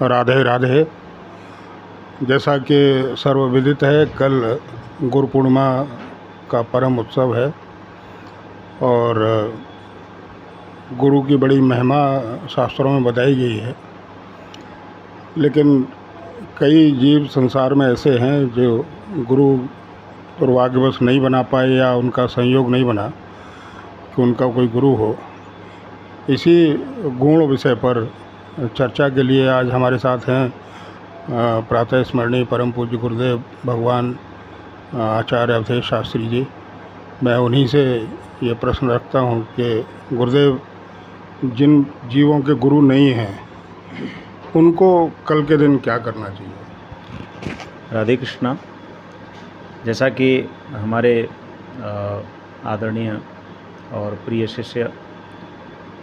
राधे राधे। जैसा कि सर्वविदित है, कल गुरु पूर्णिमा का परम उत्सव है और गुरु की बड़ी महिमा शास्त्रों में बताई गई है। लेकिन कई जीव संसार में ऐसे हैं जो गुरु दुर्भाग्यवश नहीं बना पाए या उनका संयोग नहीं बना कि उनका कोई गुरु हो। इसी गुण विषय पर चर्चा के लिए आज हमारे साथ हैं प्रातः स्मरणीय परम पूज्य गुरुदेव भगवान आचार्य अवधेश शास्त्री जी। मैं उन्हीं से ये प्रश्न रखता हूँ कि गुरुदेव, जिन जीवों के गुरु नहीं हैं उनको कल के दिन क्या करना चाहिए? राधे कृष्णा। जैसा कि हमारे आदरणीय और प्रिय शिष्य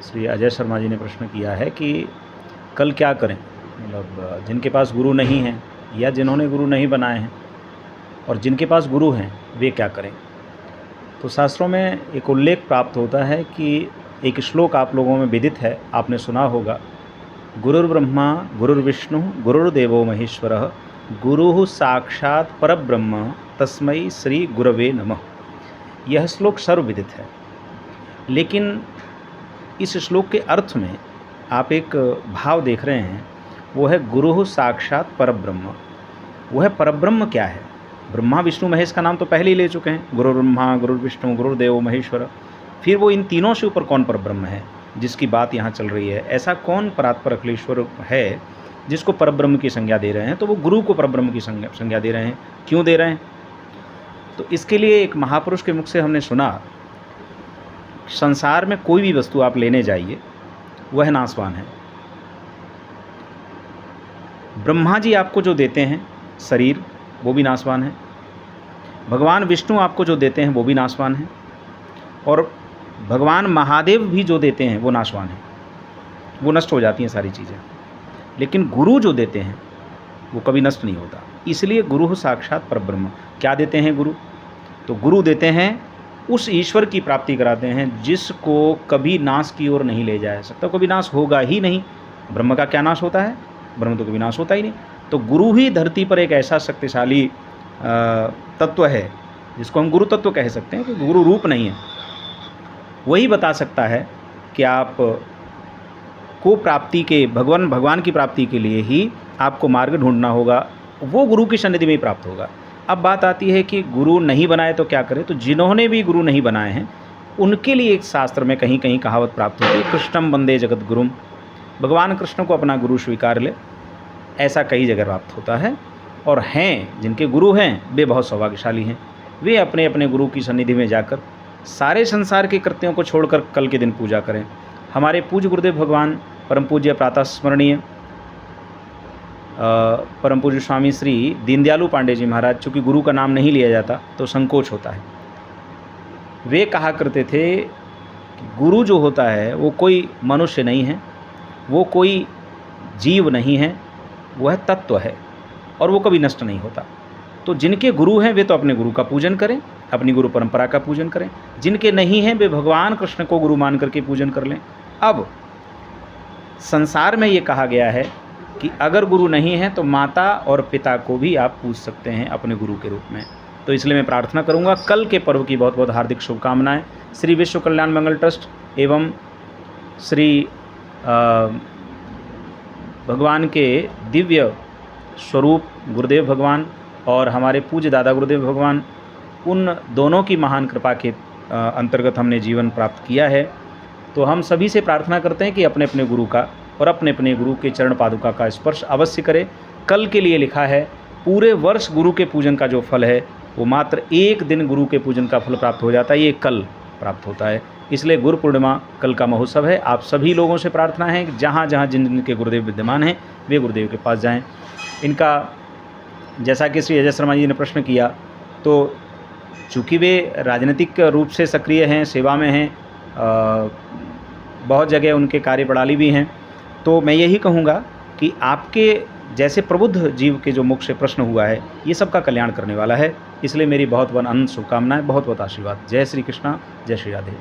श्री अजय शर्मा जी ने प्रश्न किया है कि कल क्या करें, मतलब जिनके पास गुरु नहीं हैं या जिन्होंने गुरु नहीं बनाए हैं और जिनके पास गुरु हैं वे क्या करें। तो शास्त्रों में एक उल्लेख प्राप्त होता है कि एक श्लोक आप लोगों में विदित है, आपने सुना होगा, गुरुर्ब्रह्मा गुरुर्विष्णु गुरुर्देवो महेश्वरः गुरुः साक्षात् परब्रह्म तस्मै श्री गुरवे नमः। यह श्लोक सर्वविदित है, लेकिन इस श्लोक के अर्थ में आप एक भाव देख रहे हैं, वो है गुरुः साक्षात् परब्रह्म। वह परब्रह्म क्या है? ब्रह्मा विष्णु महेश का नाम तो पहले ही ले चुके हैं, गुरु ब्रह्मा गुरु विष्णु गुरुदेव महेश्वर। फिर वो इन तीनों से ऊपर कौन परब्रह्म है जिसकी बात यहाँ चल रही है? ऐसा कौन परात्पर अखिलेश्वर है जिसको परब्रह्म की संज्ञा दे रहे हैं? तो वो गुरु को परब्रह्म की संज्ञा दे रहे हैं। क्यों दे रहे हैं? तो इसके लिए एक महापुरुष के मुख से हमने सुना, संसार में कोई भी वस्तु आप लेने जाइए वह नाशवान है। ब्रह्मा जी आपको जो देते हैं शरीर, वो भी नाशवान है। भगवान विष्णु आपको जो देते हैं वो भी नाशवान है। और भगवान महादेव भी जो देते हैं वो नाशवान है, वो नष्ट हो जाती हैं सारी चीज़ें। लेकिन गुरु जो देते हैं वो कभी नष्ट नहीं होता। इसलिए गुरु साक्षात परब्रह्म। क्या देते हैं गुरु? तो गुरु देते हैं उस ईश्वर की प्राप्ति कराते हैं जिसको कभी नाश की ओर नहीं ले जा सकता, कभी नाश होगा ही नहीं। ब्रह्म का क्या नाश होता है? ब्रह्म तो कभी नाश होता ही नहीं। तो गुरु ही धरती पर एक ऐसा शक्तिशाली तत्व है जिसको हम गुरु तत्व कह सकते हैं, कि गुरु रूप नहीं है। वही बता सकता है कि आप को प्राप्ति के भगवान की प्राप्ति के लिए ही आपको मार्ग ढूंढना होगा, वो गुरु की सन्निधि में ही प्राप्त होगा। अब बात आती है कि गुरु नहीं बनाए तो क्या करें? तो जिन्होंने भी गुरु नहीं बनाए हैं उनके लिए एक शास्त्र में कहीं कहीं कहावत प्राप्त होती है, कृष्णम वंदे जगत गुरुम। भगवान कृष्ण को अपना गुरु स्वीकार ले, ऐसा कई जगह प्राप्त होता है। और हैं जिनके गुरु हैं वे बहुत सौभाग्यशाली हैं, वे अपने अपने गुरु की सन्निधि में जाकर सारे संसार के कृत्यों को छोड़कर कल के दिन पूजा करें। हमारे पूज्य गुरुदेव भगवान परम पूज्य प्रातः स्मरणीय परम पूज्य स्वामी श्री दीनदयालु पांडे जी महाराज, चूँकि गुरु का नाम नहीं लिया जाता तो संकोच होता है, वे कहा करते थे कि गुरु जो होता है वो कोई मनुष्य नहीं है, वो कोई जीव नहीं है, वह तत्व है और वो कभी नष्ट नहीं होता। तो जिनके गुरु हैं वे तो अपने गुरु का पूजन करें, अपनी गुरु परंपरा का पूजन करें। जिनके नहीं हैं वे भगवान कृष्ण को गुरु मान करके पूजन कर लें। अब संसार में ये कहा गया है कि अगर गुरु नहीं है तो माता और पिता को भी आप पूज सकते हैं अपने गुरु के रूप में। तो इसलिए मैं प्रार्थना करूंगा, कल के पर्व की बहुत बहुत हार्दिक शुभकामनाएं श्री विश्व कल्याण मंगल ट्रस्ट एवं श्री भगवान के दिव्य स्वरूप गुरुदेव भगवान और हमारे पूज्य दादा गुरुदेव भगवान, उन दोनों की महान कृपा के अंतर्गत हमने जीवन प्राप्त किया है। तो हम सभी से प्रार्थना करते हैं कि अपने अपने गुरु का और अपने अपने गुरु के चरण पादुका का स्पर्श अवश्य करें। कल के लिए लिखा है, पूरे वर्ष गुरु के पूजन का जो फल है वो मात्र एक दिन गुरु के पूजन का फल प्राप्त हो जाता है, ये कल प्राप्त होता है। इसलिए गुरु पूर्णिमा कल का महोत्सव है। आप सभी लोगों से प्रार्थना है कि जहाँ जहाँ जिन जिन के गुरुदेव विद्यमान हैं वे गुरुदेव के पास जाएँ। इनका जैसा कि श्री अजय शर्मा जी ने प्रश्न किया, तो चूँकि वे राजनीतिक रूप से सक्रिय हैं, सेवा में हैं, बहुत जगह उनके कार्य प्रणाली भी हैं, तो मैं यही कहूँगा कि आपके जैसे प्रबुद्ध जीव के जो मुख से प्रश्न हुआ है ये सबका कल्याण करने वाला है। इसलिए मेरी बहुत बहुत अनंत शुभकामनाएं, बहुत बहुत आशीर्वाद। जय श्री कृष्णा, जय श्री राधे।